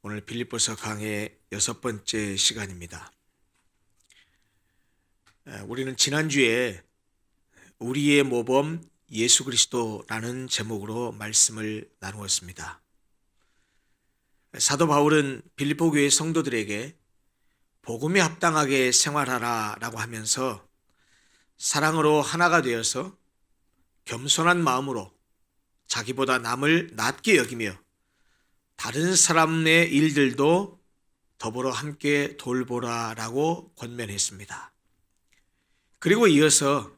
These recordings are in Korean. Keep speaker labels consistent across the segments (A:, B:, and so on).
A: 오늘 빌립보서 강의 6번째 시간입니다. 우리는 지난주에 우리의 모범 예수 그리스도라는 제목으로 말씀을 나누었습니다. 사도 바울은 빌립보 교회 성도들에게 복음에 합당하게 생활하라 라고 하면서 사랑으로 하나가 되어서 겸손한 마음으로 자기보다 남을 낮게 여기며 다른 사람의 일들도 더불어 함께 돌보라 라고 권면했습니다. 그리고 이어서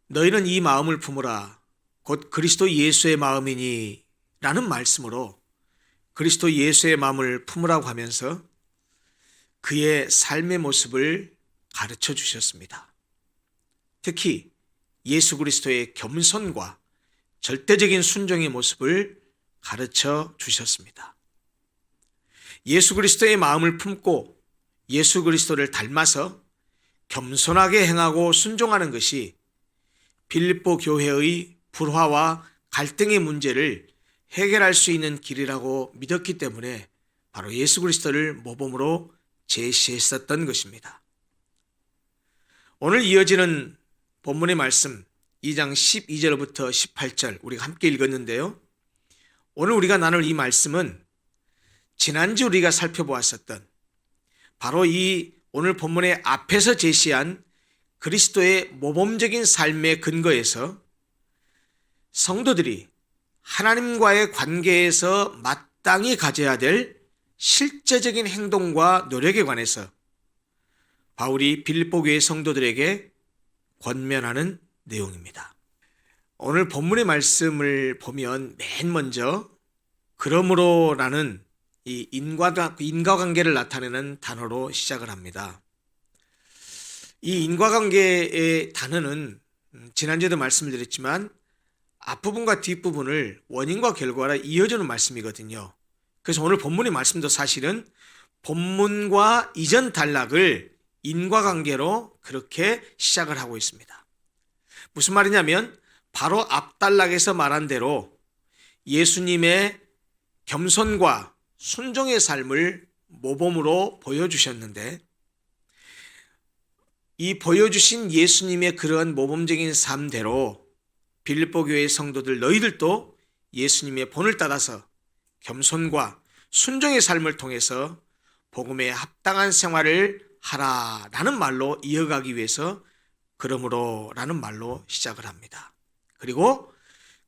A: 너희는 이 마음을 품으라 곧 그리스도 예수의 마음이니 라는 말씀으로 그리스도 예수의 마음을 품으라고 하면서 그의 삶의 모습을 가르쳐 주셨습니다. 특히 예수 그리스도의 겸손과 절대적인 순종의 모습을 가르쳐 주셨습니다. 예수 그리스도의 마음을 품고 예수 그리스도를 닮아서 겸손하게 행하고 순종하는 것이 빌립보 교회의 불화와 갈등의 문제를 해결할 수 있는 길이라고 믿었기 때문에 바로 예수 그리스도를 모범으로 제시했었던 것입니다. 오늘 이어지는 본문의 말씀 2장 12절부터 18절 우리가 함께 읽었는데요. 오늘 우리가 나눌 이 말씀은 지난주 우리가 살펴보았었던 바로 이 오늘 본문의 앞에서 제시한 그리스도의 모범적인 삶의 근거에서 성도들이 하나님과의 관계에서 마땅히 가져야 될 실제적인 행동과 노력에 관해서 바울이 빌립보 교회 성도들에게 권면하는 내용입니다. 오늘 본문의 말씀을 보면 맨 먼저 그러므로라는 이 인과관계를 나타내는 단어로 시작을 합니다. 이 인과관계의 단어는 지난주에도 말씀을 드렸지만 앞부분과 뒷부분을 원인과 결과로 이어주는 말씀이거든요. 그래서 오늘 본문의 말씀도 사실은 본문과 이전 단락을 인과관계로 그렇게 시작을 하고 있습니다. 무슨 말이냐면 바로 앞단락에서 말한 대로 예수님의 겸손과 순종의 삶을 모범으로 보여주셨는데 이 보여주신 예수님의 그러한 모범적인 삶대로 빌립보 교회 성도들 너희들도 예수님의 본을 따라서 겸손과 순종의 삶을 통해서 복음에 합당한 생활을 하라라는 말로 이어가기 위해서 그러므로라는 말로 시작을 합니다. 그리고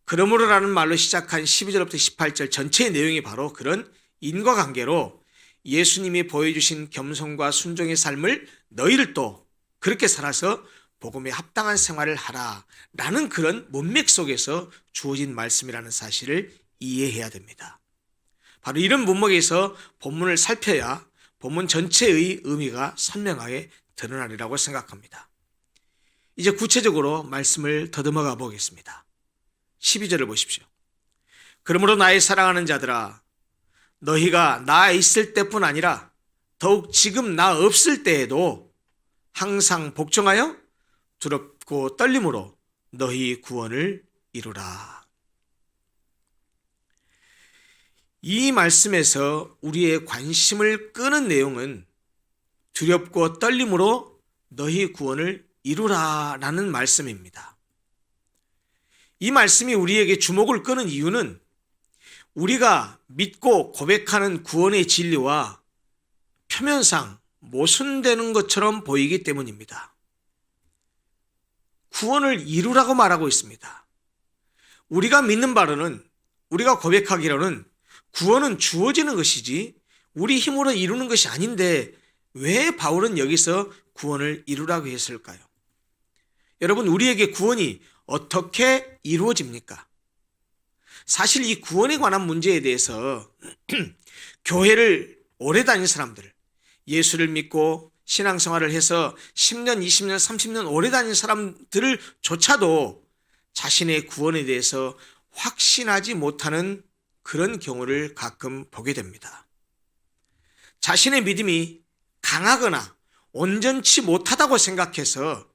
A: 그러므로라는 말로 시작한 12절부터 18절 전체의 내용이 바로 그런 인과관계로 예수님이 보여주신 겸손과 순종의 삶을 너희들도 그렇게 살아서 복음에 합당한 생활을 하라라는 그런 문맥 속에서 주어진 말씀이라는 사실을 이해해야 됩니다. 바로 이런 문맥에서 본문을 살펴야 본문 전체의 의미가 선명하게 드러나리라고 생각합니다. 이제 구체적으로 말씀을 더듬어가 보겠습니다. 12절을 보십시오. 그러므로 나의 사랑하는 자들아 너희가 나 있을 때뿐 아니라 더욱 지금 나 없을 때에도 항상 복종하여 두렵고 떨림으로 너희 구원을 이루라. 이 말씀에서 우리의 관심을 끄는 내용은 두렵고 떨림으로 너희 구원을 이루라라는 말씀입니다. 이 말씀이 우리에게 주목을 끄는 이유는 우리가 믿고 고백하는 구원의 진리와 표면상 모순되는 것처럼 보이기 때문입니다. 구원을 이루라고 말하고 있습니다. 우리가 믿는 바로는 우리가 고백하기로는 구원은 주어지는 것이지 우리 힘으로 이루는 것이 아닌데 왜 바울은 여기서 구원을 이루라고 했을까요? 여러분 우리에게 구원이 어떻게 이루어집니까? 사실 이 구원에 관한 문제에 대해서 교회를 오래 다닌 사람들, 예수를 믿고 신앙생활을 해서 10년, 20년, 30년 오래 다닌 사람들을 조차도 자신의 구원에 대해서 확신하지 못하는 그런 경우를 가끔 보게 됩니다. 자신의 믿음이 강하거나 온전치 못하다고 생각해서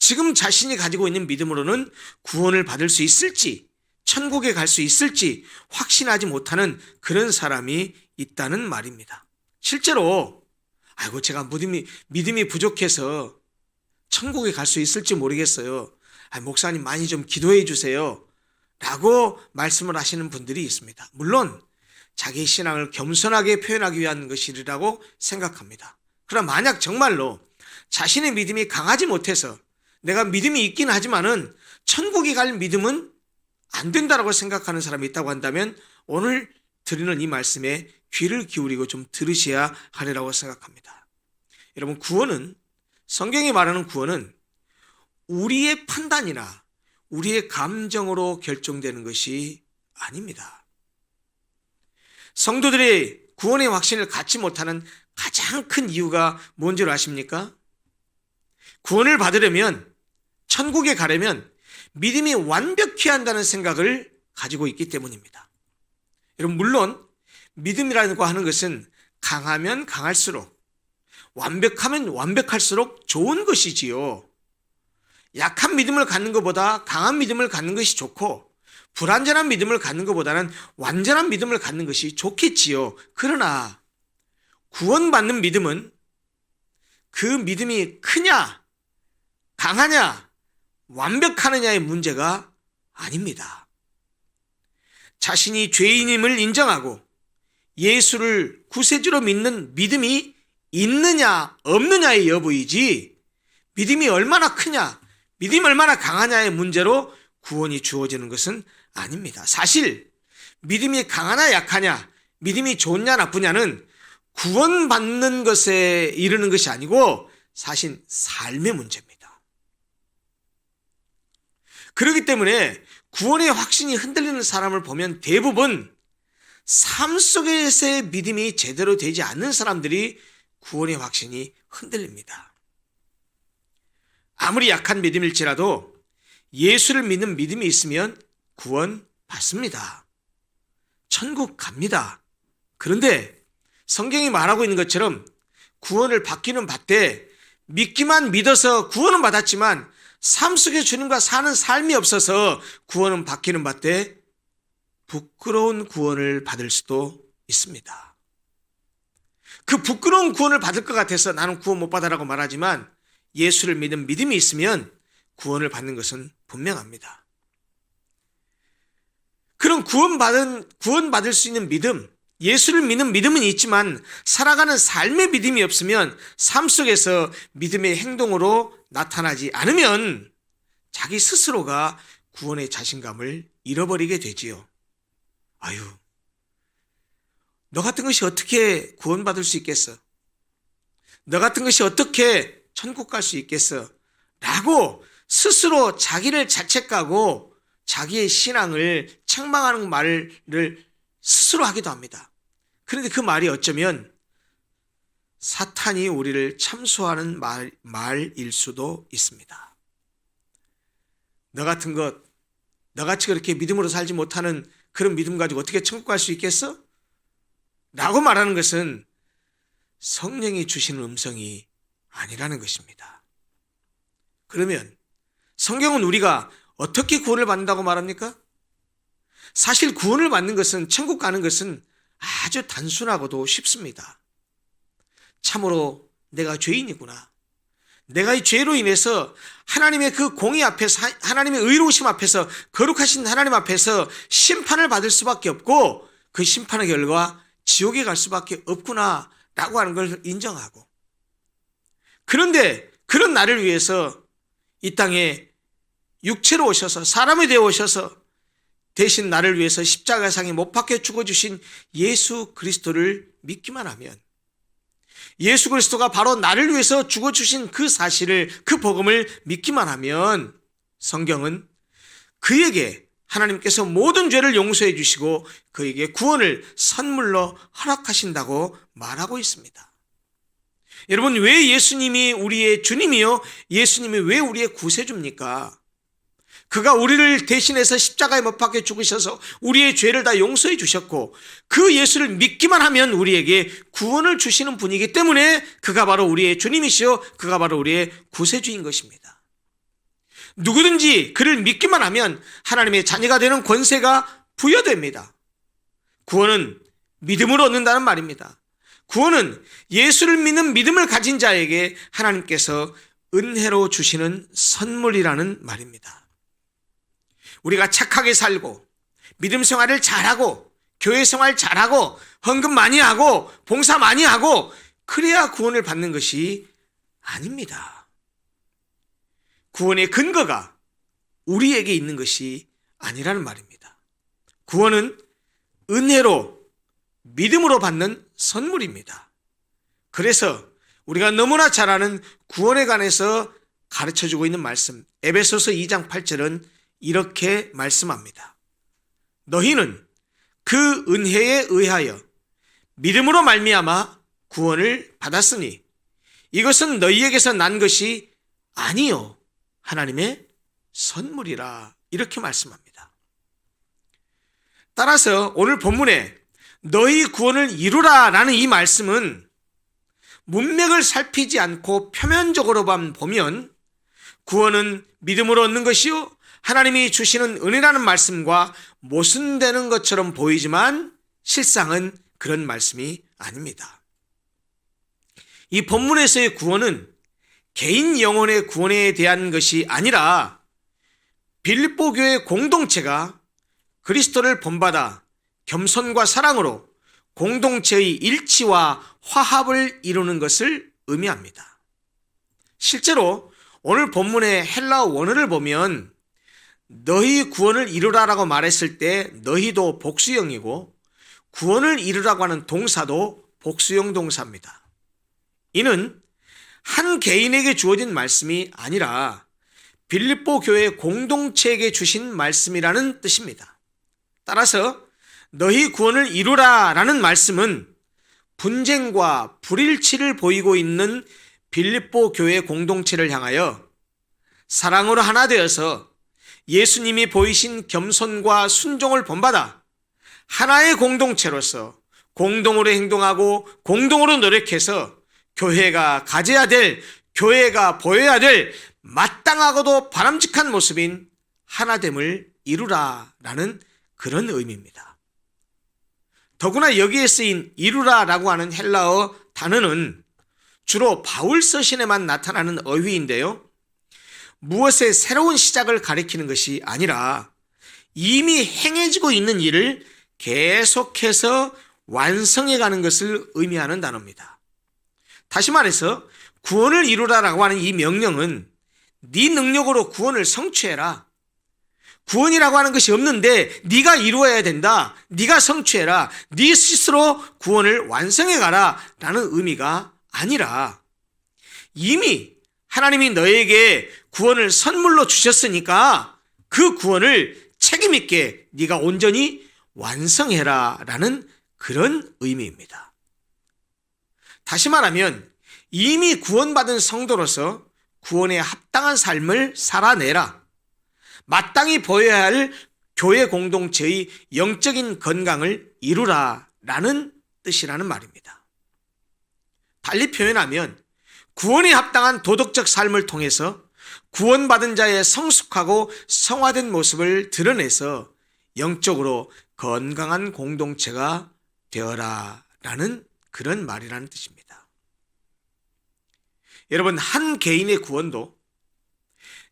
A: 지금 자신이 가지고 있는 믿음으로는 구원을 받을 수 있을지 천국에 갈 수 있을지 확신하지 못하는 그런 사람이 있다는 말입니다. 실제로 아이고 제가 믿음이 부족해서 천국에 갈 수 있을지 모르겠어요. 목사님 많이 좀 기도해 주세요. 라고 말씀을 하시는 분들이 있습니다. 물론 자기 신앙을 겸손하게 표현하기 위한 것이라고 생각합니다. 그러나 만약 정말로 자신의 믿음이 강하지 못해서 내가 믿음이 있긴 하지만은 천국에 갈 믿음은 안 된다라고 생각하는 사람이 있다고 한다면 오늘 드리는 이 말씀에 귀를 기울이고 좀 들으셔야 하리라고 생각합니다. 여러분, 구원은, 성경이 말하는 구원은 우리의 판단이나 우리의 감정으로 결정되는 것이 아닙니다. 성도들의 구원의 확신을 갖지 못하는 가장 큰 이유가 뭔지 아십니까? 구원을 받으려면, 천국에 가려면 믿음이 완벽해야 한다는 생각을 가지고 있기 때문입니다. 여러분, 물론 믿음이라고 하는 것은 강하면 강할수록, 완벽하면 완벽할수록 좋은 것이지요. 약한 믿음을 갖는 것보다 강한 믿음을 갖는 것이 좋고, 불완전한 믿음을 갖는 것보다는 완전한 믿음을 갖는 것이 좋겠지요. 그러나 구원받는 믿음은 그 믿음이 크냐, 강하냐, 완벽하느냐의 문제가 아닙니다. 자신이 죄인임을 인정하고 예수를 구세주로 믿는 믿음이 있느냐 없느냐의 여부이지, 믿음이 얼마나 크냐, 믿음이 얼마나 강하냐의 문제로 구원이 주어지는 것은 아닙니다. 사실 믿음이 강하냐 약하냐, 믿음이 좋냐 나쁘냐는 구원받는 것에 이르는 것이 아니고 사실 삶의 문제입니다. 그렇기 때문에 구원의 확신이 흔들리는 사람을 보면 대부분 삶 속에서의 믿음이 제대로 되지 않는 사람들이 구원의 확신이 흔들립니다. 아무리 약한 믿음일지라도 예수를 믿는 믿음이 있으면 구원 받습니다. 천국 갑니다. 그런데 성경이 말하고 있는 것처럼 구원을 받기는 받되 믿기만 믿어서 구원은 받았지만 삶 속에 주님과 사는 삶이 없어서 구원은 받기는 받되 부끄러운 구원을 받을 수도 있습니다. 그 부끄러운 구원을 받을 것 같아서 나는 구원 못 받아라고 말하지만 예수를 믿는 믿음이 있으면 구원을 받는 것은 분명합니다. 그런 구원받을 수 있는 믿음, 예수를 믿는 믿음은 있지만 살아가는 삶의 믿음이 없으면 삶 속에서 믿음의 행동으로 나타나지 않으면 자기 스스로가 구원의 자신감을 잃어버리게 되지요. 아유, 너 같은 것이 어떻게 구원받을 수 있겠어? 너 같은 것이 어떻게 천국 갈 수 있겠어? 라고 스스로 자기를 자책하고 자기의 신앙을 책망하는 말을 스스로 하기도 합니다. 그런데 그 말이 어쩌면 사탄이 우리를 참소하는 말일 수도 있습니다. 너 같은 것, 너같이 그렇게 믿음으로 살지 못하는 그런 믿음 가지고 어떻게 천국 갈 수 있겠어? 라고 말하는 것은 성령이 주시는 음성이 아니라는 것입니다. 그러면 성경은 우리가 어떻게 구원을 받는다고 말합니까? 사실 구원을 받는 것은, 천국 가는 것은 아주 단순하고도 쉽습니다. 참으로 내가 죄인이구나. 내가 이 죄로 인해서 하나님의 그 공의 앞에서, 하나님의 의로우심 앞에서, 거룩하신 하나님 앞에서 심판을 받을 수밖에 없고 그 심판의 결과 지옥에 갈 수밖에 없구나 라고 하는 걸 인정하고, 그런데 그런 나를 위해서 이 땅에 육체로 오셔서 사람이 되어 오셔서 대신 나를 위해서 십자가상에 못 박혀 죽어주신 예수 그리스도를 믿기만 하면, 예수 그리스도가 바로 나를 위해서 죽어주신 그 사실을, 그 복음을 믿기만 하면 성경은 그에게 하나님께서 모든 죄를 용서해 주시고 그에게 구원을 선물로 허락하신다고 말하고 있습니다. 여러분, 왜 예수님이 우리의 주님이요? 예수님이 왜 우리의 구세주입니까? 그가 우리를 대신해서 십자가에 못 박혀 죽으셔서 우리의 죄를 다 용서해 주셨고 그 예수를 믿기만 하면 우리에게 구원을 주시는 분이기 때문에 그가 바로 우리의 주님이시요, 그가 바로 우리의 구세주인 것입니다. 누구든지 그를 믿기만 하면 하나님의 자녀가 되는 권세가 부여됩니다. 구원은 믿음으로 얻는다는 말입니다. 구원은 예수를 믿는 믿음을 가진 자에게 하나님께서 은혜로 주시는 선물이라는 말입니다. 우리가 착하게 살고 믿음 생활을 잘하고 교회 생활 잘하고 헌금 많이 하고 봉사 많이 하고 그래야 구원을 받는 것이 아닙니다. 구원의 근거가 우리에게 있는 것이 아니라는 말입니다. 구원은 은혜로 믿음으로 받는 선물입니다. 그래서 우리가 너무나 잘 아는 구원에 관해서 가르쳐주고 있는 말씀 에베소서 2장 8절은 이렇게 말씀합니다. 너희는 그 은혜에 의하여 믿음으로 말미암아 구원을 받았으니 이것은 너희에게서 난 것이 아니요 하나님의 선물이라 이렇게 말씀합니다. 따라서 오늘 본문에 너희 구원을 이루라 라는 이 말씀은 문맥을 살피지 않고 표면적으로만 보면 구원은 믿음으로 얻는 것이요 하나님이 주시는 은혜라는 말씀과 모순되는 것처럼 보이지만 실상은 그런 말씀이 아닙니다. 이 본문에서의 구원은 개인 영혼의 구원에 대한 것이 아니라 빌립보 교회 공동체가 그리스도를 본받아 겸손과 사랑으로 공동체의 일치와 화합을 이루는 것을 의미합니다. 실제로 오늘 본문의 헬라어 원어를 보면 너희 구원을 이루라라고 말했을 때 너희도 복수형이고 구원을 이루라고 하는 동사도 복수형 동사입니다. 이는 한 개인에게 주어진 말씀이 아니라 빌립보 교회 공동체에게 주신 말씀이라는 뜻입니다. 따라서 너희 구원을 이루라 라는 말씀은 분쟁과 불일치를 보이고 있는 빌립보 교회 공동체를 향하여 사랑으로 하나 되어서 예수님이 보이신 겸손과 순종을 본받아 하나의 공동체로서 공동으로 행동하고 공동으로 노력해서 교회가 가져야 될, 교회가 보여야 될 마땅하고도 바람직한 모습인 하나됨을 이루라라는 그런 의미입니다. 더구나 여기에 쓰인 이루라라고 하는 헬라어 단어는 주로 바울 서신에만 나타나는 어휘인데요. 무엇의 새로운 시작을 가리키는 것이 아니라 이미 행해지고 있는 일을 계속해서 완성해가는 것을 의미하는 단어입니다. 다시 말해서 구원을 이루라라고 하는 이 명령은 네 능력으로 구원을 성취해라. 구원이라고 하는 것이 없는데 네가 이루어야 된다. 네가 성취해라. 네 스스로 구원을 완성해가라 라는 의미가 아니라 이미 하나님이 너에게 구원을 선물로 주셨으니까 그 구원을 책임 있게 네가 온전히 완성해라 라는 그런 의미입니다. 다시 말하면 이미 구원받은 성도로서 구원에 합당한 삶을 살아내라. 마땅히 보여야 할 교회 공동체의 영적인 건강을 이루라 라는 뜻이라는 말입니다. 달리 표현하면 구원에 합당한 도덕적 삶을 통해서 구원받은 자의 성숙하고 성화된 모습을 드러내서 영적으로 건강한 공동체가 되어라 라는 그런 말이라는 뜻입니다. 여러분, 한 개인의 구원도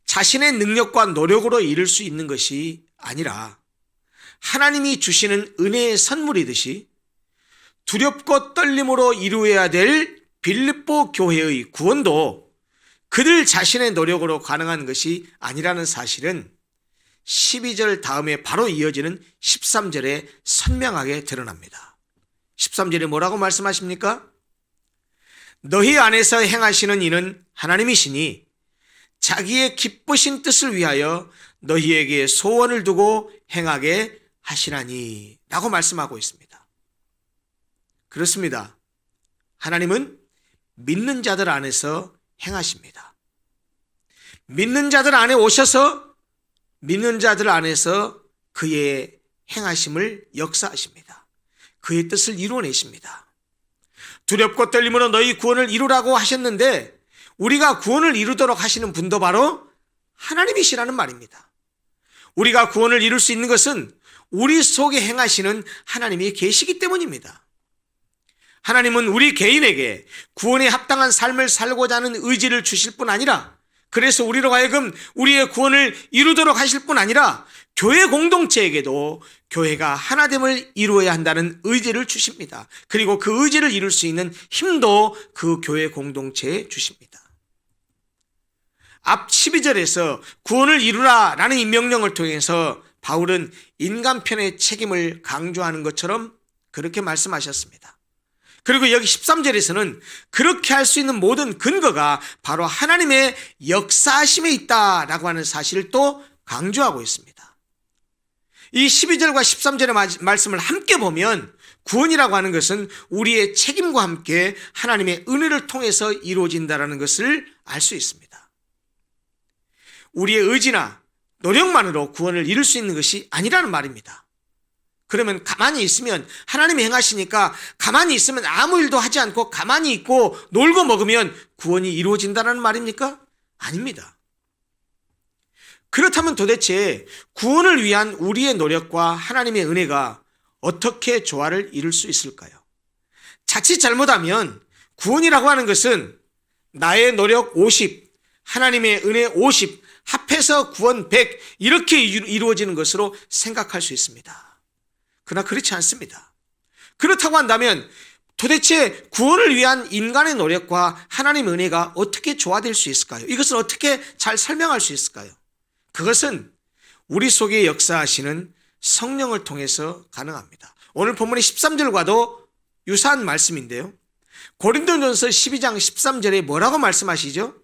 A: 자신의 능력과 노력으로 이룰 수 있는 것이 아니라 하나님이 주시는 은혜의 선물이듯이 두렵고 떨림으로 이루어야 될 빌립보 교회의 구원도 그들 자신의 노력으로 가능한 것이 아니라는 사실은 12절 다음에 바로 이어지는 13절에 선명하게 드러납니다. 13절에 뭐라고 말씀하십니까? 너희 안에서 행하시는 이는 하나님이시니 자기의 기쁘신 뜻을 위하여 너희에게 소원을 두고 행하게 하시나니 라고 말씀하고 있습니다. 그렇습니다. 하나님은 믿는 자들 안에서 행하십니다. 믿는 자들 안에 오셔서 믿는 자들 안에서 그의 행하심을 역사하십니다. 그의 뜻을 이루어내십니다. 두렵고 떨림으로 너희 구원을 이루라고 하셨는데 우리가 구원을 이루도록 하시는 분도 바로 하나님이시라는 말입니다. 우리가 구원을 이룰 수 있는 것은 우리 속에 행하시는 하나님이 계시기 때문입니다. 하나님은 우리 개인에게 구원에 합당한 삶을 살고자 하는 의지를 주실 뿐 아니라, 그래서 우리로 하여금 우리의 구원을 이루도록 하실 뿐 아니라 교회 공동체에게도 교회가 하나됨을 이루어야 한다는 의지를 주십니다. 그리고 그 의지를 이룰 수 있는 힘도 그 교회 공동체에 주십니다. 앞 12절에서 구원을 이루라 라는 이 명령을 통해서 바울은 인간편의 책임을 강조하는 것처럼 그렇게 말씀하셨습니다. 그리고 여기 13절에서는 그렇게 할 수 있는 모든 근거가 바로 하나님의 역사하심에 있다라고 하는 사실을 또 강조하고 있습니다. 이 12절과 13절의 말씀을 함께 보면 구원이라고 하는 것은 우리의 책임과 함께 하나님의 은혜를 통해서 이루어진다는 것을 알 수 있습니다. 우리의 의지나 노력만으로 구원을 이룰 수 있는 것이 아니라는 말입니다. 그러면 가만히 있으면, 하나님이 행하시니까 가만히 있으면 아무 일도 하지 않고 가만히 있고 놀고 먹으면 구원이 이루어진다는 말입니까? 아닙니다. 그렇다면 도대체 구원을 위한 우리의 노력과 하나님의 은혜가 어떻게 조화를 이룰 수 있을까요? 자칫 잘못하면 구원이라고 하는 것은 나의 노력 50, 하나님의 은혜 50, 합해서 구원 100 이렇게 이루어지는 것으로 생각할 수 있습니다. 그러나 그렇지 않습니다. 그렇다고 한다면 도대체 구원을 위한 인간의 노력과 하나님의 은혜가 어떻게 조화될 수 있을까요? 이것을 어떻게 잘 설명할 수 있을까요? 그것은 우리 속에 역사하시는 성령을 통해서 가능합니다. 오늘 본문의 13절과도 유사한 말씀인데요. 고린도전서 12장 13절에 뭐라고 말씀하시죠?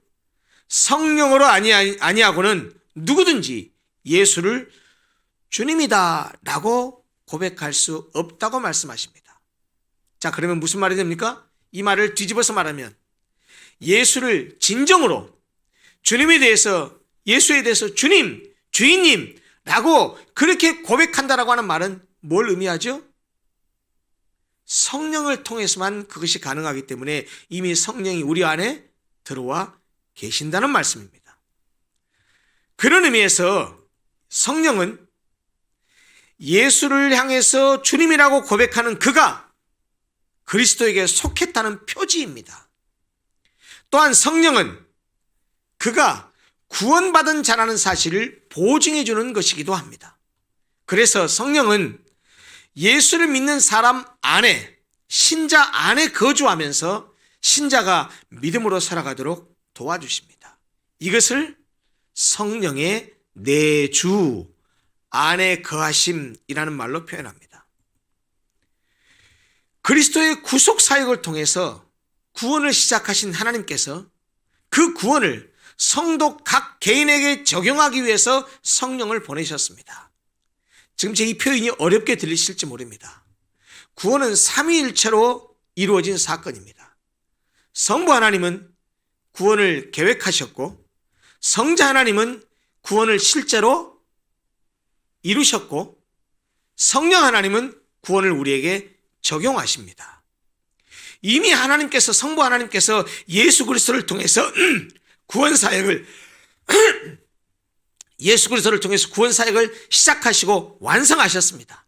A: 성령으로 아니하고는 누구든지 예수를 주님이다 라고 고백할 수 없다고 말씀하십니다. 자, 그러면 무슨 말이 됩니까? 이 말을 뒤집어서 말하면 예수를 진정으로 주님에 대해서, 예수에 대해서 주님, 주인님 라고 그렇게 고백한다라고 하는 말은 뭘 의미하죠? 성령을 통해서만 그것이 가능하기 때문에 이미 성령이 우리 안에 들어와 계신다는 말씀입니다. 그런 의미에서 성령은 예수를 향해서 주님이라고 고백하는 그가 그리스도에게 속했다는 표지입니다. 또한 성령은 그가 구원받은 자라는 사실을 보증해 주는 것이기도 합니다. 그래서 성령은 예수를 믿는 사람 안에, 신자 안에 거주하면서 신자가 믿음으로 살아가도록 도와주십니다. 이것을 성령의 내주, 안에 거하심이라는 말로 표현합니다. 그리스도의 구속 사역을 통해서 구원을 시작하신 하나님께서 그 구원을 성도 각 개인에게 적용하기 위해서 성령을 보내셨습니다. 지금 제 이 표현이 어렵게 들리실지 모릅니다. 구원은 삼위일체로 이루어진 사건입니다. 성부 하나님은 구원을 계획하셨고, 성자 하나님은 구원을 실제로 이루셨고, 성령 하나님은 구원을 우리에게 적용하십니다. 이미 하나님께서, 성부 하나님께서 예수 그리스도를 통해서 구원 사역을 시작하시고 완성하셨습니다.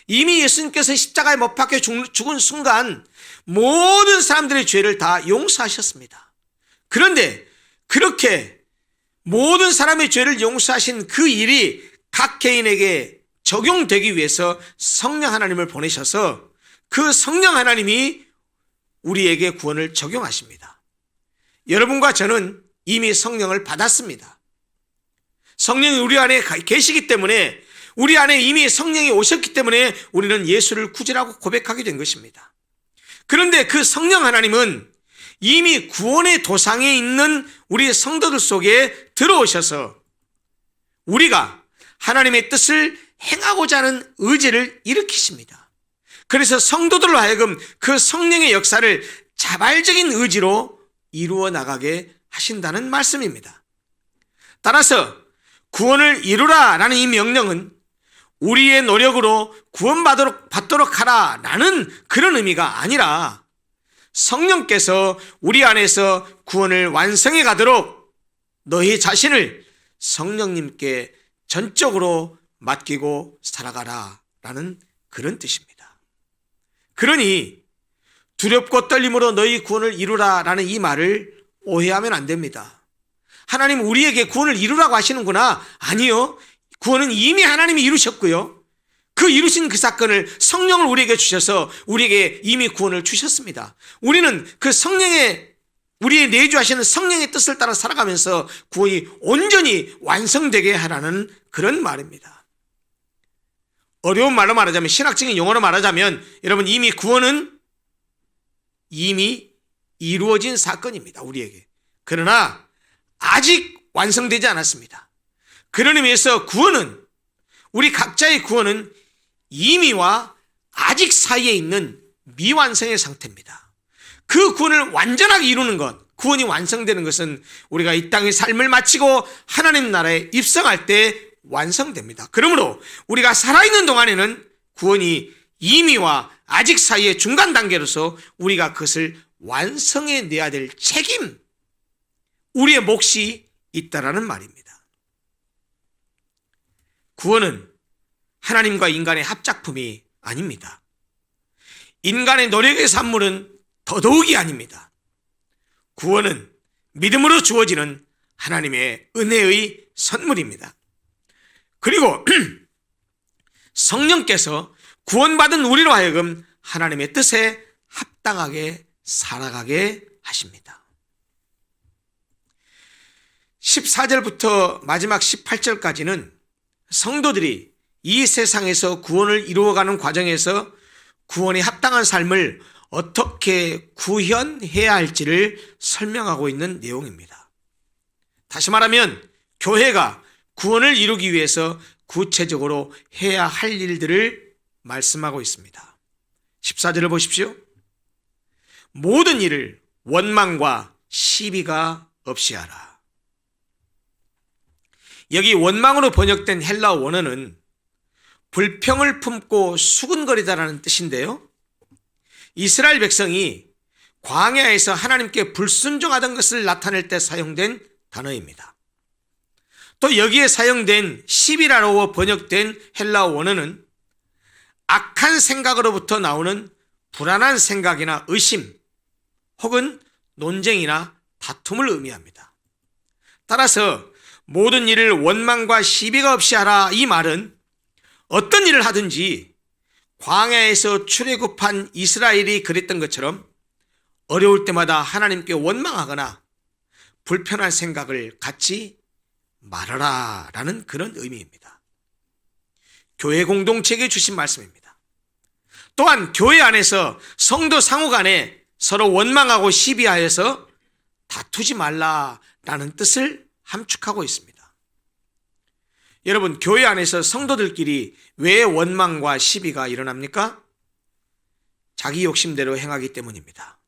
A: 이미 예수님께서 십자가에 못 박혀 죽은 순간 모든 사람들의 죄를 다 용서하셨습니다. 그런데 그렇게 모든 사람의 죄를 용서하신 그 일이 각 개인에게 적용되기 위해서 성령 하나님을 보내셔서 그 성령 하나님이 우리에게 구원을 적용하십니다. 여러분과 저는 이미 성령을 받았습니다. 성령이 우리 안에 계시기 때문에, 우리 안에 이미 성령이 오셨기 때문에 우리는 예수를 구주라고 고백하게 된 것입니다. 그런데 그 성령 하나님은 이미 구원의 도상에 있는 우리 성도들 속에 들어오셔서 우리가 하나님의 뜻을 행하고자 하는 의지를 일으키십니다. 그래서 성도들로 하여금 그 성령의 역사를 자발적인 의지로 이루어 나가게 하신다는 말씀입니다. 따라서 구원을 이루라 라는 이 명령은 우리의 노력으로 구원받도록 하라 라는 그런 의미가 아니라 성령께서 우리 안에서 구원을 완성해 가도록 너희 자신을 성령님께 전적으로 맡기고 살아가라 라는 그런 뜻입니다. 그러니 두렵고 떨림으로 너희 구원을 이루라 라는 이 말을 오해하면 안 됩니다. 하나님 우리에게 구원을 이루라고 하시는구나. 아니요. 구원은 이미 하나님이 이루셨고요. 그 이루신 그 사건을 성령을 우리에게 주셔서 우리에게 이미 구원을 주셨습니다. 우리는 그 우리의 내주하시는 성령의 뜻을 따라 살아가면서 구원이 온전히 완성되게 하라는 그런 말입니다. 어려운 말로 말하자면, 신학적인 용어로 말하자면, 여러분 이미 구원은 이미 이루어진 사건입니다. 우리에게. 그러나 아직 완성되지 않았습니다. 그런 의미에서 구원은, 우리 각자의 구원은 이미와 아직 사이에 있는 미완성의 상태입니다. 그 구원을 완전하게 이루는 것, 구원이 완성되는 것은 우리가 이 땅의 삶을 마치고 하나님 나라에 입성할 때 완성됩니다. 그러므로 우리가 살아있는 동안에는 구원이 이미와 아직 사이의 중간 단계로서 우리가 그것을 완성해 내야 될 책임, 우리의 몫이 있다라는 말입니다. 구원은 하나님과 인간의 합작품이 아닙니다. 인간의 노력의 산물은 더더욱이 아닙니다. 구원은 믿음으로 주어지는 하나님의 은혜의 선물입니다. 그리고 성령께서 구원받은 우리로 하여금 하나님의 뜻에 합당하게 살아가게 하십니다. 14절부터 마지막 18절까지는 성도들이 이 세상에서 구원을 이루어가는 과정에서 구원에 합당한 삶을 어떻게 구현해야 할지를 설명하고 있는 내용입니다. 다시 말하면 교회가 구원을 이루기 위해서 구체적으로 해야 할 일들을 말씀하고 있습니다. 14절을 보십시오. 모든 일을 원망과 시비가 없이 하라. 여기 원망으로 번역된 헬라어 원어는 불평을 품고 수군거리다라는 뜻인데요. 이스라엘 백성이 광야에서 하나님께 불순종하던 것을 나타낼 때 사용된 단어입니다. 또 여기에 사용된 시비라로 번역된 헬라어 원어는 악한 생각으로부터 나오는 불안한 생각이나 의심 혹은 논쟁이나 다툼을 의미합니다. 따라서 모든 일을 원망과 시비가 없이 하라, 이 말은 어떤 일을 하든지 광야에서 출애굽한 이스라엘이 그랬던 것처럼 어려울 때마다 하나님께 원망하거나 불편한 생각을 갖지 말아라 라는 그런 의미입니다. 교회 공동체에게 주신 말씀입니다. 또한 교회 안에서 성도 상호 간에 서로 원망하고 시비하여서 다투지 말라라는 뜻을 함축하고 있습니다. 여러분, 교회 안에서 성도들끼리 왜 원망과 시비가 일어납니까? 자기 욕심대로 행하기 때문입니다.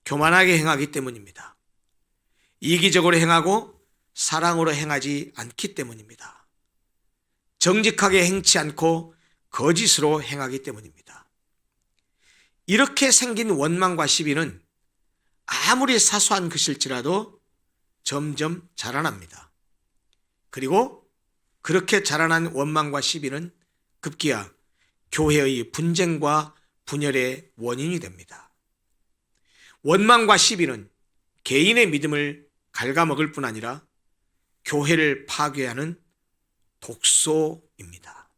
A: 교만하게 행하기 때문입니다. 이기적으로 행하고 사랑으로 행하지 않기 때문입니다. 정직하게 행치 않고 거짓으로 행하기 때문입니다. 이렇게 생긴 원망과 시비는 아무리 사소한 것일지라도 점점 자라납니다. 그리고 그렇게 자라난 원망과 시비는 급기야 교회의 분쟁과 분열의 원인이 됩니다. 원망과 시비는 개인의 믿음을 갉아먹을 뿐 아니라 교회를 파괴하는 독소입니다.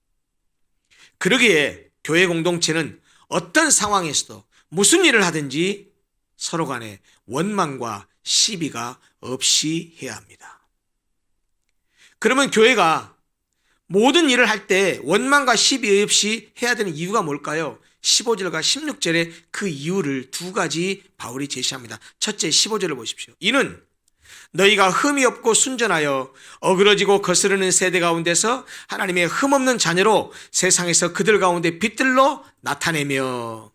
A: 그러기에 교회 공동체는 어떤 상황에서도 무슨 일을 하든지 서로 간에 원망과 시비가 없이 해야 합니다. 그러면 교회가 모든 일을 할 때 원망과 시비 없이 해야 되는 이유가 뭘까요? 15절과 16절에 그 이유를 두 가지 바울이 제시합니다. 첫째, 15절을 보십시오. 이는 너희가 흠이 없고 순전하여 어그러지고 거스르는 세대 가운데서 하나님의 흠없는 자녀로 세상에서 그들 가운데 빛들로 나타내며.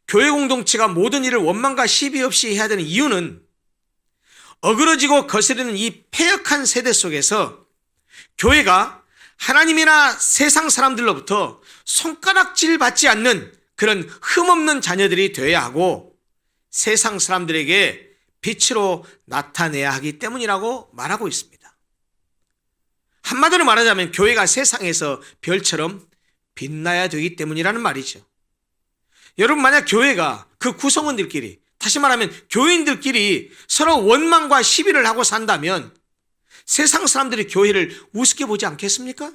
A: 교회 공동체가 모든 일을 원망과 시비 없이 해야 되는 이유는 어그러지고 거스르는 이 패역한 세대 속에서 교회가 하나님이나 세상 사람들로부터 손가락질 받지 않는 그런 흠없는 자녀들이 되어야 하고, 세상 사람들에게 빛으로 나타내야 하기 때문이라고 말하고 있습니다. 한마디로 말하자면 교회가 세상에서 별처럼 빛나야 되기 때문이라는 말이죠. 여러분, 만약 교회가 그 구성원들끼리, 다시 말하면 교인들끼리 서로 원망과 시비를 하고 산다면 세상 사람들이 교회를 우습게 보지 않겠습니까?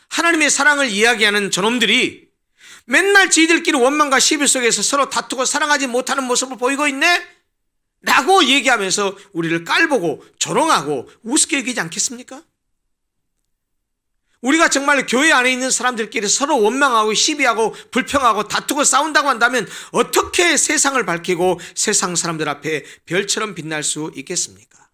A: 하나님의 사랑을 이야기하는 저놈들이 맨날 지들끼리 원망과 시비 속에서 서로 다투고 사랑하지 못하는 모습을 보이고 있네? 라고 얘기하면서 우리를 깔보고 조롱하고 우습게 여기지 않겠습니까? 우리가 정말 교회 안에 있는 사람들끼리 서로 원망하고 시비하고 불평하고 다투고 싸운다고 한다면 어떻게 세상을 밝히고 세상 사람들 앞에 별처럼 빛날 수 있겠습니까?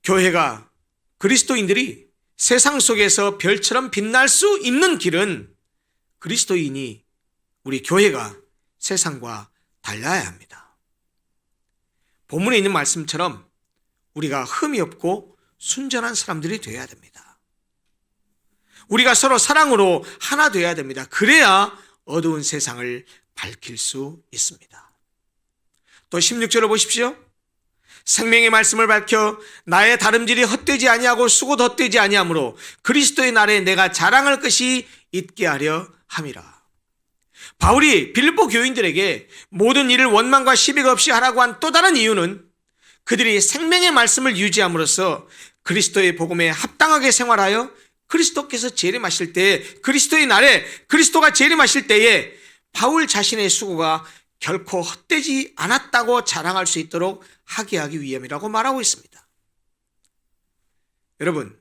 A: 교회가, 그리스도인들이 세상 속에서 별처럼 빛날 수 있는 길은 그리스도인이, 우리 교회가 세상과 달라야 합니다. 본문에 있는 말씀처럼 우리가 흠이 없고 순전한 사람들이 되어야 됩니다. 우리가 서로 사랑으로 하나 되어야 됩니다. 그래야 어두운 세상을 밝힐 수 있습니다. 또 16절을 보십시오. 생명의 말씀을 밝혀 나의 다름질이 헛되지 아니하고 수고도 헛되지 아니하므로 그리스도의 날에 내가 자랑할 것이 있게 하려 함이라. 바울이 빌립보 교인들에게 모든 일을 원망과 시비가 없이 하라고 한 또 다른 이유는 그들이 생명의 말씀을 유지함으로써 그리스도의 복음에 합당하게 생활하여 그리스도께서 재림하실 때, 그리스도의 날에 그리스도가 재림하실 때에 바울 자신의 수고가 결코 헛되지 않았다고 자랑할 수 있도록 하게 하기 위함이라고 말하고 있습니다. 여러분,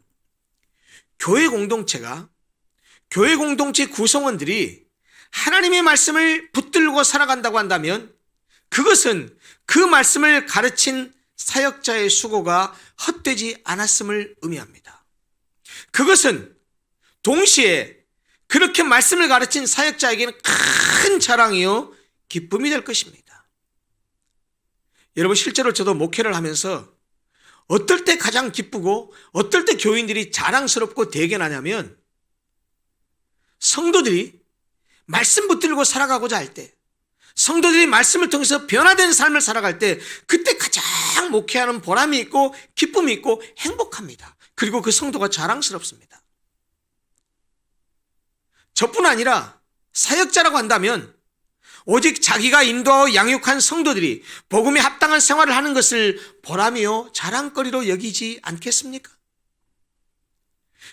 A: 교회 공동체가, 교회 공동체 구성원들이 하나님의 말씀을 붙들고 살아간다고 한다면 그것은 그 말씀을 가르친 사역자의 수고가 헛되지 않았음을 의미합니다. 그것은 동시에 그렇게 말씀을 가르친 사역자에게는 큰 자랑이요 기쁨이 될 것입니다. 여러분, 실제로 저도 목회를 하면서 어떨 때 가장 기쁘고 어떨 때 교인들이 자랑스럽고 대견하냐면 성도들이 말씀 붙들고 살아가고자 할 때, 성도들이 말씀을 통해서 변화된 삶을 살아갈 때 그때 가장 목회하는 보람이 있고 기쁨이 있고 행복합니다. 그리고 그 성도가 자랑스럽습니다. 저뿐 아니라 사역자라고 한다면 오직 자기가 인도하고 양육한 성도들이 복음에 합당한 생활을 하는 것을 보람이요 자랑거리로 여기지 않겠습니까?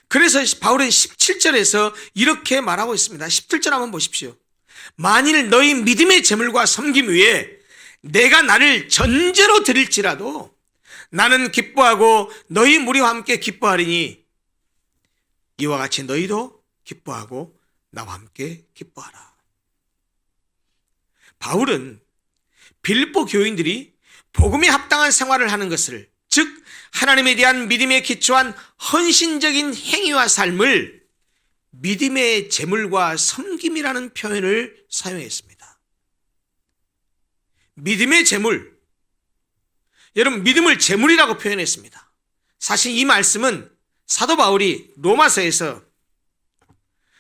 A: 그래서 바울은 17절에서 이렇게 말하고 있습니다. 17절 한번 보십시오. 만일 너희 믿음의 재물과 섬김 위에 내가 나를 전제로 드릴지라도 나는 기뻐하고 너희 무리와 함께 기뻐하리니 이와 같이 너희도 기뻐하고 나와 함께 기뻐하라. 바울은 빌립보 교인들이 복음에 합당한 생활을 하는 것을, 즉 하나님에 대한 믿음에 기초한 헌신적인 행위와 삶을 믿음의 재물과 섬김이라는 표현을 사용했습니다. 믿음의 재물, 여러분 믿음을 재물이라고 표현했습니다. 사실 이 말씀은 사도 바울이 로마서에서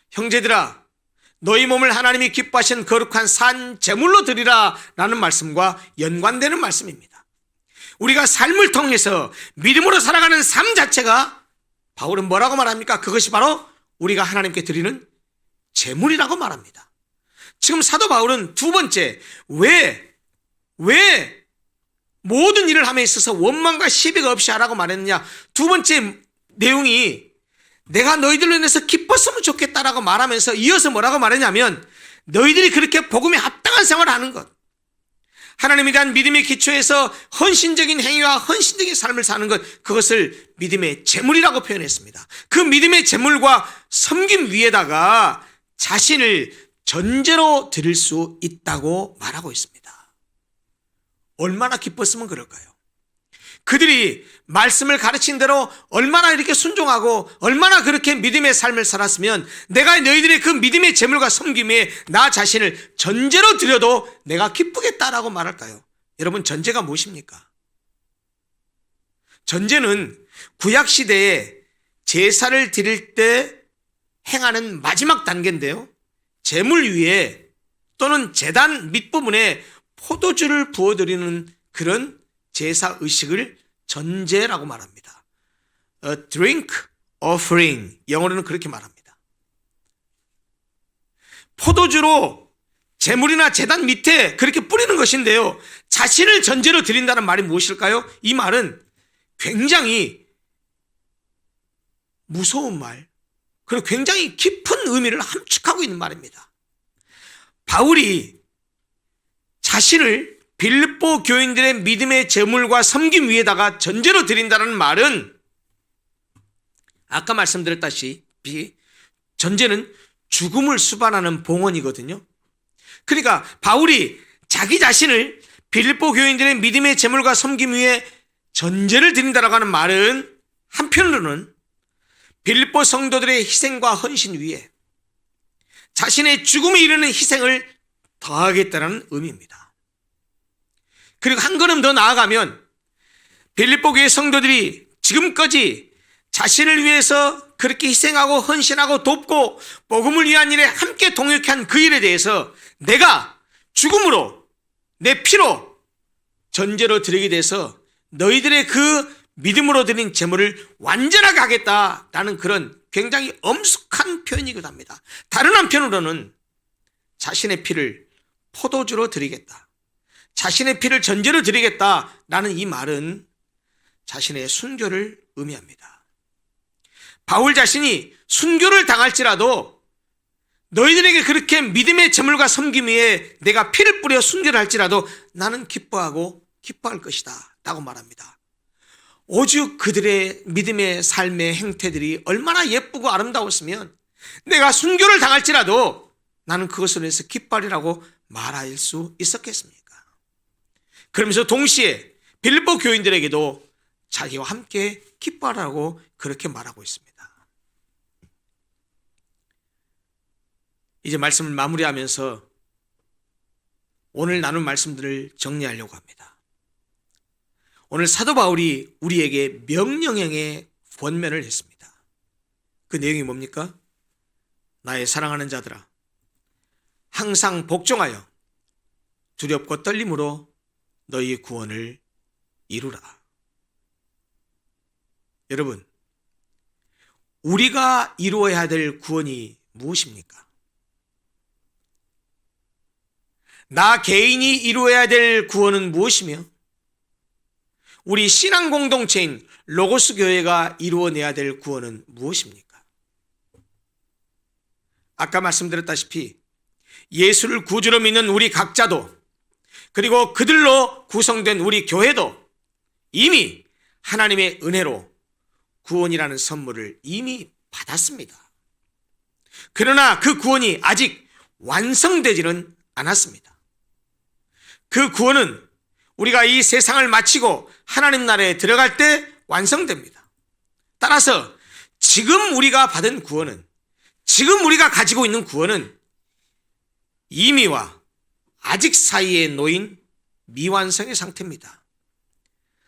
A: 형제들아 너희 몸을 하나님이 기뻐하신 거룩한 산 제물로 드리라 라는 말씀과 연관되는 말씀입니다. 우리가 삶을 통해서 믿음으로 살아가는 삶 자체가 바울은 뭐라고 말합니까? 그것이 바로 우리가 하나님께 드리는 제물이라고 말합니다. 지금 사도 바울은 두 번째, 왜 모든 일을 함에 있어서 원망과 시비가 없이 하라고 말했느냐? 두 번째 내용이 내가 너희들로 인해서 기뻤으면 좋겠다라고 말하면서 이어서 뭐라고 말했냐면 너희들이 그렇게 복음에 합당한 생활을 하는 것, 하나님에 대한 믿음의 기초에서 헌신적인 행위와 헌신적인 삶을 사는 것, 그것을 믿음의 재물이라고 표현했습니다. 그 믿음의 재물과 섬김 위에다가 자신을 전제로 드릴 수 있다고 말하고 있습니다. 얼마나 기뻤으면 그럴까요? 그들이 말씀을 가르친 대로 얼마나 이렇게 순종하고 얼마나 그렇게 믿음의 삶을 살았으면 내가 너희들의 그 믿음의 재물과 섬김에 나 자신을 전제로 드려도 내가 기쁘겠다라고 말할까요? 여러분, 전제가 무엇입니까? 전제는 구약시대에 제사를 드릴 때 행하는 마지막 단계인데요, 제물 위에 또는 제단 밑부분에 포도주를 부어드리는 그런 제사 의식을 전제라고 말합니다. A drink offering, 영어로는 그렇게 말합니다. 포도주로 제물이나 제단 밑에 그렇게 뿌리는 것인데요, 자신을 전제로 드린다는 말이 무엇일까요? 이 말은 굉장히 무서운 말, 그리고 굉장히 깊은 의미를 함축하고 있는 말입니다. 바울이 자신을 빌립보 교인들의 믿음의 제물과 섬김 위에다가 전제로 드린다는 말은 아까 말씀드렸다시피 전제는 죽음을 수반하는 봉헌이거든요. 그러니까 바울이 자기 자신을 빌립보 교인들의 믿음의 제물과 섬김 위에 전제를 드린다라고 하는 말은 한편으로는 빌립보 성도들의 희생과 헌신 위에 자신의 죽음에 이르는 희생을 더하겠다는 의미입니다. 그리고 한 걸음 더 나아가면 빌립보 교회 성도들이 지금까지 자신을 위해서 그렇게 희생하고 헌신하고 돕고 복음을 위한 일에 함께 동역한 그 일에 대해서 내가 죽음으로 내 피로 전제로 드리게 돼서 너희들의 그 믿음으로 드린 제물을 완전하게 하겠다라는 그런 굉장히 엄숙한 표현이기도 합니다. 다른 한편으로는 자신의 피를 포도주로 드리겠다, 자신의 피를 전제로 드리겠다라는 이 말은 자신의 순교를 의미합니다. 바울 자신이 순교를 당할지라도 너희들에게 그렇게 믿음의 제물과 섬김 위에 내가 피를 뿌려 순교를 할지라도 나는 기뻐하고 기뻐할 것이다 라고 말합니다. 오죽 그들의 믿음의 삶의 행태들이 얼마나 예쁘고 아름다웠으면 내가 순교를 당할지라도 나는 그것을 위해서 기뻐하리라고 말할 수 있었겠습니까? 그러면서 동시에 빌립보 교인들에게도 자기와 함께 기뻐하라고 그렇게 말하고 있습니다. 이제 말씀을 마무리하면서 오늘 나눈 말씀들을 정리하려고 합니다. 오늘 사도 바울이 우리에게 명령형의 권면을 했습니다. 그 내용이 뭡니까? 나의 사랑하는 자들아, 항상 복종하여 두렵고 떨림으로 너희 구원을 이루라. 여러분, 우리가 이루어야 될 구원이 무엇입니까? 나 개인이 이루어야 될 구원은 무엇이며 우리 신앙 공동체인 로고스 교회가 이루어내야 될 구원은 무엇입니까? 아까 말씀드렸다시피 예수를 구주로 믿는 우리 각자도, 그리고 그들로 구성된 우리 교회도 이미 하나님의 은혜로 구원이라는 선물을 이미 받았습니다. 그러나 그 구원이 아직 완성되지는 않았습니다. 그 구원은 우리가 이 세상을 마치고 하나님 나라에 들어갈 때 완성됩니다. 따라서 지금 우리가 받은 구원은, 지금 우리가 가지고 있는 구원은 이미와 아직 사이에 놓인 미완성의 상태입니다.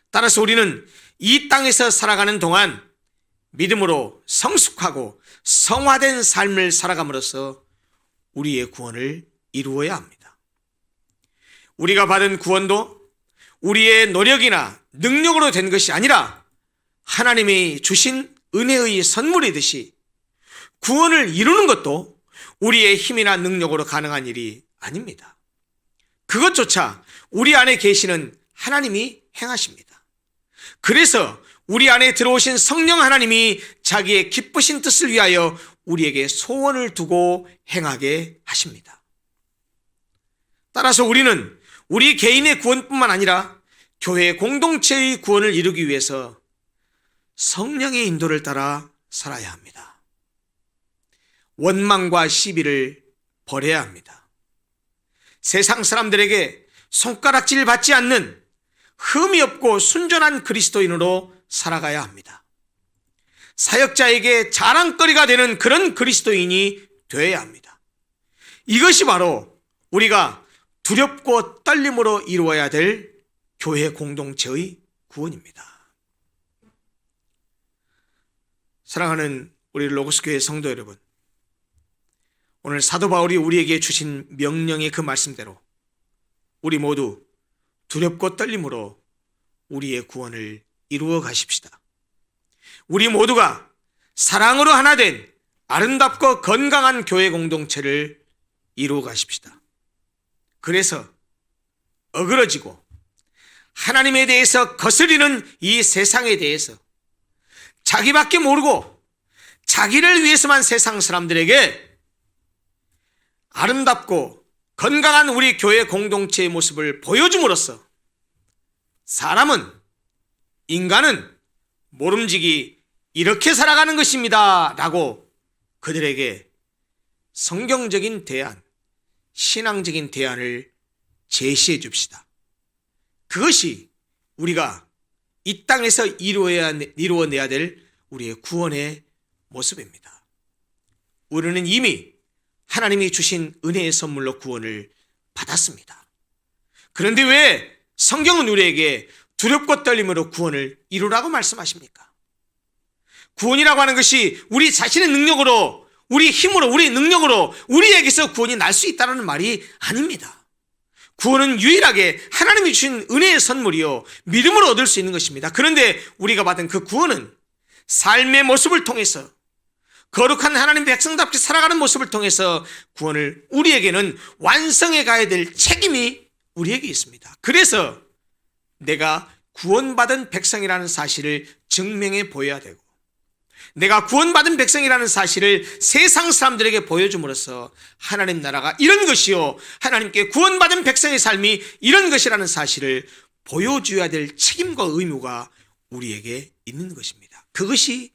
A: 따라서 우리는 이 땅에서 살아가는 동안 믿음으로 성숙하고 성화된 삶을 살아감으로써 우리의 구원을 이루어야 합니다. 우리가 받은 구원도 우리의 노력이나 능력으로 된 것이 아니라 하나님이 주신 은혜의 선물이듯이 구원을 이루는 것도 우리의 힘이나 능력으로 가능한 일이 아닙니다. 그것조차 우리 안에 계시는 하나님이 행하십니다. 그래서 우리 안에 들어오신 성령 하나님이 자기의 기쁘신 뜻을 위하여 우리에게 소원을 두고 행하게 하십니다. 따라서 우리는 우리 개인의 구원뿐만 아니라 교회 공동체의 구원을 이루기 위해서 성령의 인도를 따라 살아야 합니다. 원망과 시비를 버려야 합니다. 세상 사람들에게 손가락질 받지 않는 흠이 없고 순전한 그리스도인으로 살아가야 합니다. 사역자에게 자랑거리가 되는 그런 그리스도인이 되어야 합니다. 이것이 바로 우리가 두렵고 떨림으로 이루어야 될 교회 공동체의 구원입니다. 사랑하는 우리 로고스 교회 성도 여러분, 오늘 사도 바울이 우리에게 주신 명령의 그 말씀대로 우리 모두 두렵고 떨림으로 우리의 구원을 이루어 가십시다. 우리 모두가 사랑으로 하나 된 아름답고 건강한 교회 공동체를 이루어 가십시다. 그래서 어그러지고 하나님에 대해서 거스리는 이 세상에 대해서 자기밖에 모르고 자기를 위해서만 세상 사람들에게 아름답고 건강한 우리 교회 공동체의 모습을 보여줌으로써 인간은 모름지기 이렇게 살아가는 것입니다 라고 그들에게 성경적인 대안, 신앙적인 대안을 제시해 줍시다. 그것이 우리가 이 땅에서 이루어내야 될 우리의 구원의 모습입니다. 우리는 이미 하나님이 주신 은혜의 선물로 구원을 받았습니다. 그런데 왜 성경은 우리에게 두렵고 떨림으로 구원을 이루라고 말씀하십니까? 구원이라고 하는 것이 우리 자신의 능력으로, 우리 힘으로, 우리 능력으로 우리에게서 구원이 날 수 있다는 말이 아닙니다. 구원은 유일하게 하나님이 주신 은혜의 선물이요 믿음으로 얻을 수 있는 것입니다. 그런데 우리가 받은 그 구원은 삶의 모습을 통해서 거룩한 하나님 백성답게 살아가는 모습을 통해서 구원을 우리에게는 완성해 가야 될 책임이 우리에게 있습니다. 그래서 내가 구원받은 백성이라는 사실을 증명해 보여야 되고 내가 구원받은 백성이라는 사실을 세상 사람들에게 보여줌으로써 하나님 나라가 이런 것이요 하나님께 구원받은 백성의 삶이 이런 것이라는 사실을 보여줘야 될 책임과 의무가 우리에게 있는 것입니다. 그것이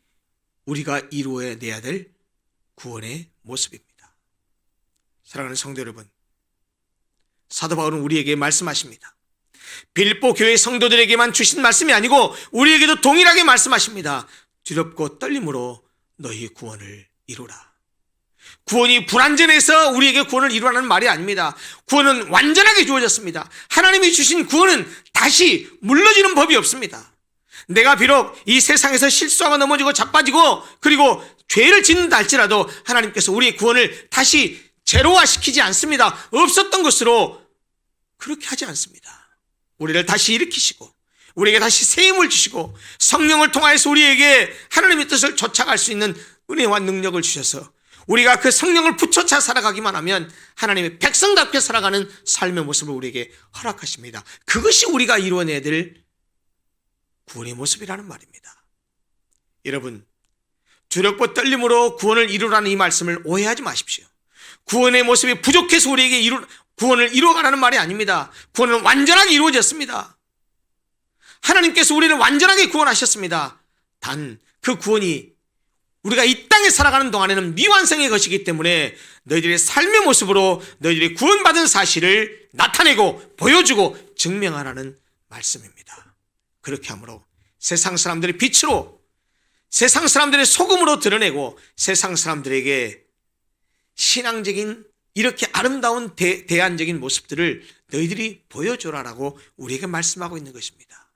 A: 우리가 이루어내야 될 구원의 모습입니다. 사랑하는 성도 여러분, 사도 바울은 우리에게 말씀하십니다. 빌립보 교회 성도들에게만 주신 말씀이 아니고 우리에게도 동일하게 말씀하십니다. 두렵고 떨림으로 너희 구원을 이루라. 구원이 불완전해서 우리에게 구원을 이루라는 말이 아닙니다. 구원은 완전하게 주어졌습니다. 하나님이 주신 구원은 다시 물러지는 법이 없습니다. 내가 비록 이 세상에서 실수하고 넘어지고 자빠지고 그리고 죄를 짓는다 할지라도 하나님께서 우리의 구원을 다시 제로화시키지 않습니다. 없었던 것으로 그렇게 하지 않습니다. 우리를 다시 일으키시고 우리에게 다시 새 힘을 주시고 성령을 통하여서 우리에게 하나님의 뜻을 쫓아갈 수 있는 은혜와 능력을 주셔서 우리가 그 성령을 붙여차 살아가기만 하면 하나님의 백성답게 살아가는 삶의 모습을 우리에게 허락하십니다. 그것이 우리가 이루어내야 될 구원의 모습이라는 말입니다. 여러분, 두렵고 떨림으로 구원을 이루라는 이 말씀을 오해하지 마십시오. 구원의 모습이 부족해서 우리에게 구원을 이루어가라는 말이 아닙니다. 구원은 완전하게 이루어졌습니다. 하나님께서 우리를 완전하게 구원하셨습니다. 단 그 구원이 우리가 이 땅에 살아가는 동안에는 미완성의 것이기 때문에 너희들의 삶의 모습으로 너희들이 구원받은 사실을 나타내고 보여주고 증명하라는 말씀입니다. 그렇게 함으로 세상 사람들의 빛으로 세상 사람들의 소금으로 드러내고 세상 사람들에게 신앙적인 이렇게 아름다운 대안적인 모습들을 너희들이 보여줘라라고 우리에게 말씀하고 있는 것입니다.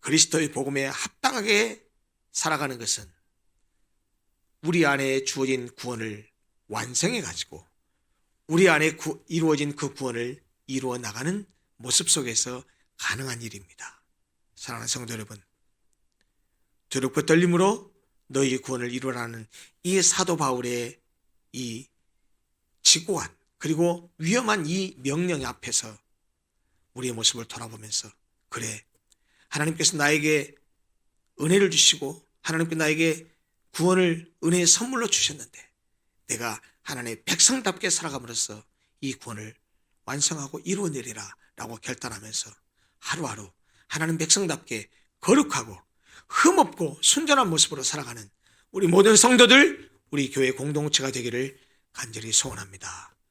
A: 그리스도의 복음에 합당하게 살아가는 것은 우리 안에 주어진 구원을 완성해 가지고 우리 안에 이루어진 그 구원을 이루어 나가는 모습 속에서 가능한 일입니다. 사랑하는 성도 여러분, 두렵고 떨림으로 너희 구원을 이루라는 이 사도 바울의 이 지고한 그리고 위험한 이 명령 앞에서 우리의 모습을 돌아보면서 그래, 하나님께서 나에게 은혜를 주시고 하나님께서 나에게 구원을 은혜의 선물로 주셨는데 내가 하나님의 백성답게 살아감으로써 이 구원을 완성하고 이루어내리라 라고 결단하면서 하루하루 하나님 백성답게 거룩하고 흠없고 순전한 모습으로 살아가는 우리 모든 성도들, 우리 교회 공동체가 되기를 간절히 소원합니다.